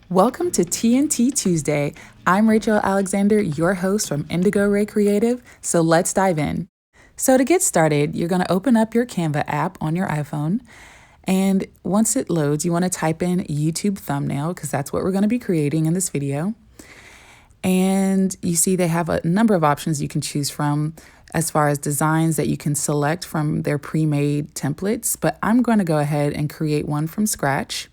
Welcome to TNT Tuesday. I'm Rachel Alexander, your host from Indigo Ray Creative, so let's dive in. So to get started, you're going to open up your Canva app on your iPhone, and once it loads, you want to type in YouTube thumbnail because that's what we're going to be creating in this video. And you see they have a number of options you can choose from as far as designs that you can select from their pre-made templates, but I'm going to go ahead and create one from scratch.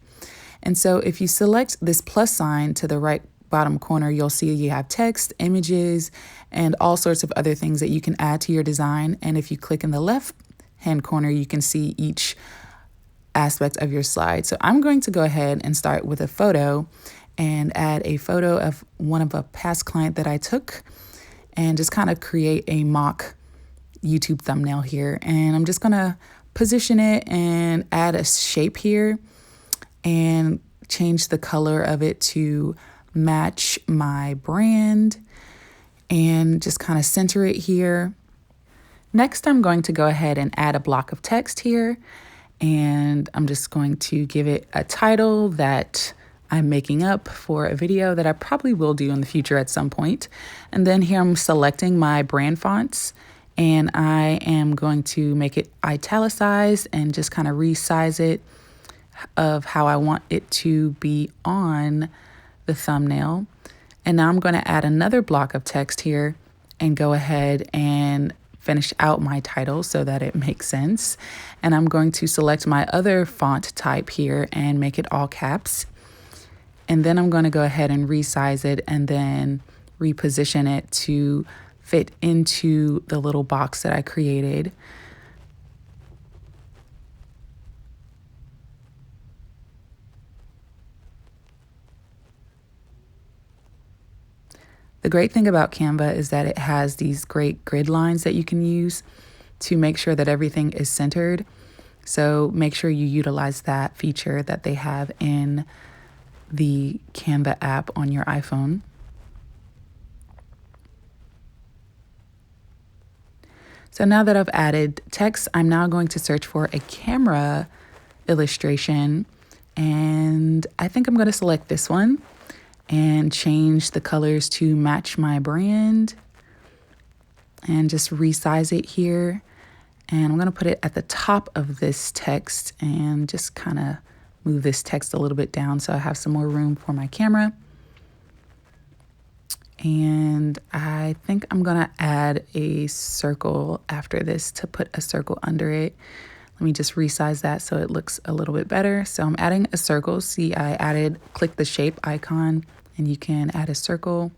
And so if you select this plus sign to the right bottom corner, you'll see you have text, images, and all sorts of other things that you can add to your design. And if you click in the left hand corner, you can see each aspect of your slide. So I'm going to go ahead and start with a photo and add a photo of one of a past client that I took and just kind of create a mock YouTube thumbnail here. And I'm just going to position it and add a shape here and change the color of it to match my brand and just kind of center it here. Next, I'm going to go ahead and add a block of text here, and I'm just going to give it a title that I'm making up for a video that I probably will do in the future at some point. And then here I'm selecting my brand fonts, and I am going to make it italicized and just kind of resize it of how I want it to be on the thumbnail. And now I'm going to add another block of text here and go ahead and finish out my title so that it makes sense. And I'm going to select my other font type here and make it all caps. And then I'm going to go ahead and resize it and then reposition it to fit into the little box that I created. The great thing about Canva is that it has these great grid lines that you can use to make sure that everything is centered. So make sure you utilize that feature that they have in the Canva app on your iPhone. So now that I've added text, I'm now going to search for a camera illustration, and I think I'm going to select this one and change the colors to match my brand and just resize it here. And I'm going to put it at the top of this text and just kind of move this text a little bit down so I have some more room for my camera. And I think I'm going to add a circle after this to put a circle under it. Let me just resize that so it looks a little bit better. So I'm adding a circle. See, click the shape icon and you can add a circle.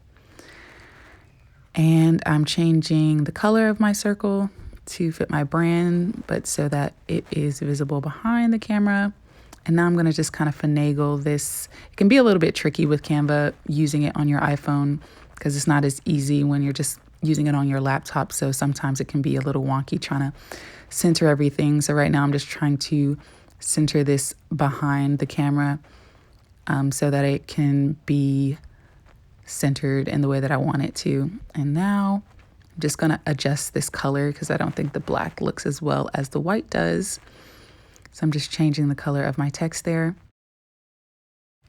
And I'm changing the color of my circle to fit my brand, but so that it is visible behind the camera. And now I'm going to just kind of finagle this. It can be a little bit tricky with Canva using it on your iPhone because it's not as easy when you're just using it on your laptop. So sometimes it can be a little wonky trying to center everything. So right now I'm just trying to center this behind the camera so that it can be centered in the way that I want it to. And now I'm just going to adjust this color because I don't think the black looks as well as the white does. So I'm just changing the color of my text there.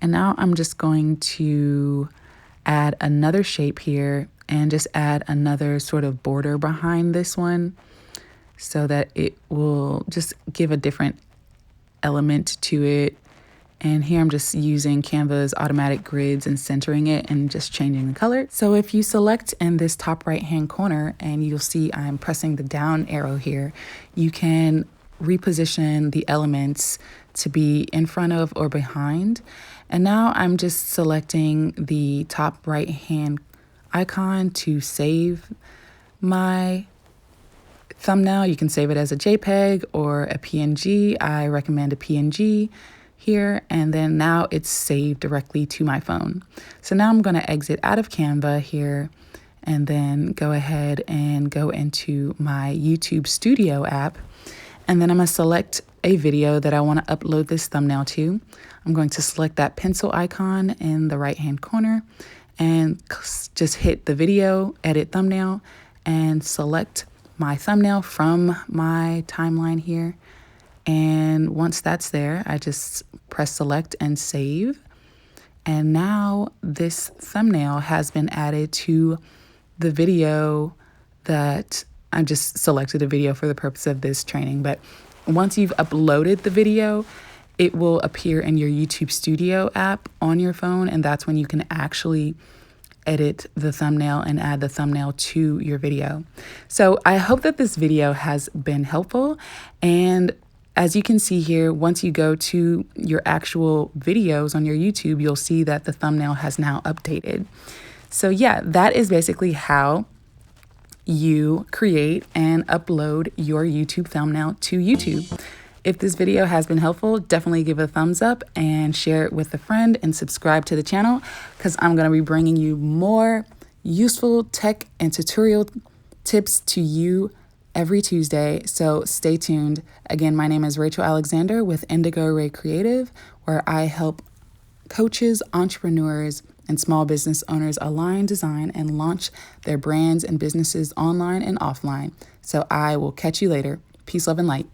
And now I'm just going to add another shape here and just add another sort of border behind this one so that it will just give a different element to it. And here I'm just using Canva's automatic grids and centering it and just changing the color. So if you select in this top right hand corner, and you'll see I'm pressing the down arrow here, you can reposition the elements to be in front of or behind. And now I'm just selecting the top right hand icon to save my thumbnail. You can save it as a JPEG or a PNG. I recommend a PNG here, and then now it's saved directly to my phone. So now I'm going to exit out of Canva here and then go ahead and go into my YouTube Studio app. And then I'm going to select a video that I want to upload this thumbnail to. I'm going to select that pencil icon in the right hand corner and just hit the video, edit thumbnail, and select my thumbnail from my timeline here. And once that's there, I just press select and save. And now this thumbnail has been added to the video that I just selected a video for the purpose of this training. But once you've uploaded the video, it will appear in your YouTube Studio app on your phone. And that's when you can actually edit the thumbnail and add the thumbnail to your video. So I hope that this video has been helpful. And as you can see here, once you go to your actual videos on your YouTube, you'll see that the thumbnail has now updated. So yeah, that is basically how you create and upload your YouTube thumbnail to YouTube. If this video has been helpful, definitely give it a thumbs up and share it with a friend and subscribe to the channel, because I'm going to be bringing you more useful tech and tutorial tips to you every Tuesday. So stay tuned. Again, my name is Rachel Alexander with Indigo Ray Creative, where I help coaches, entrepreneurs, and small business owners align, design, and launch their brands and businesses online and offline. So I will catch you later. Peace, love, and light.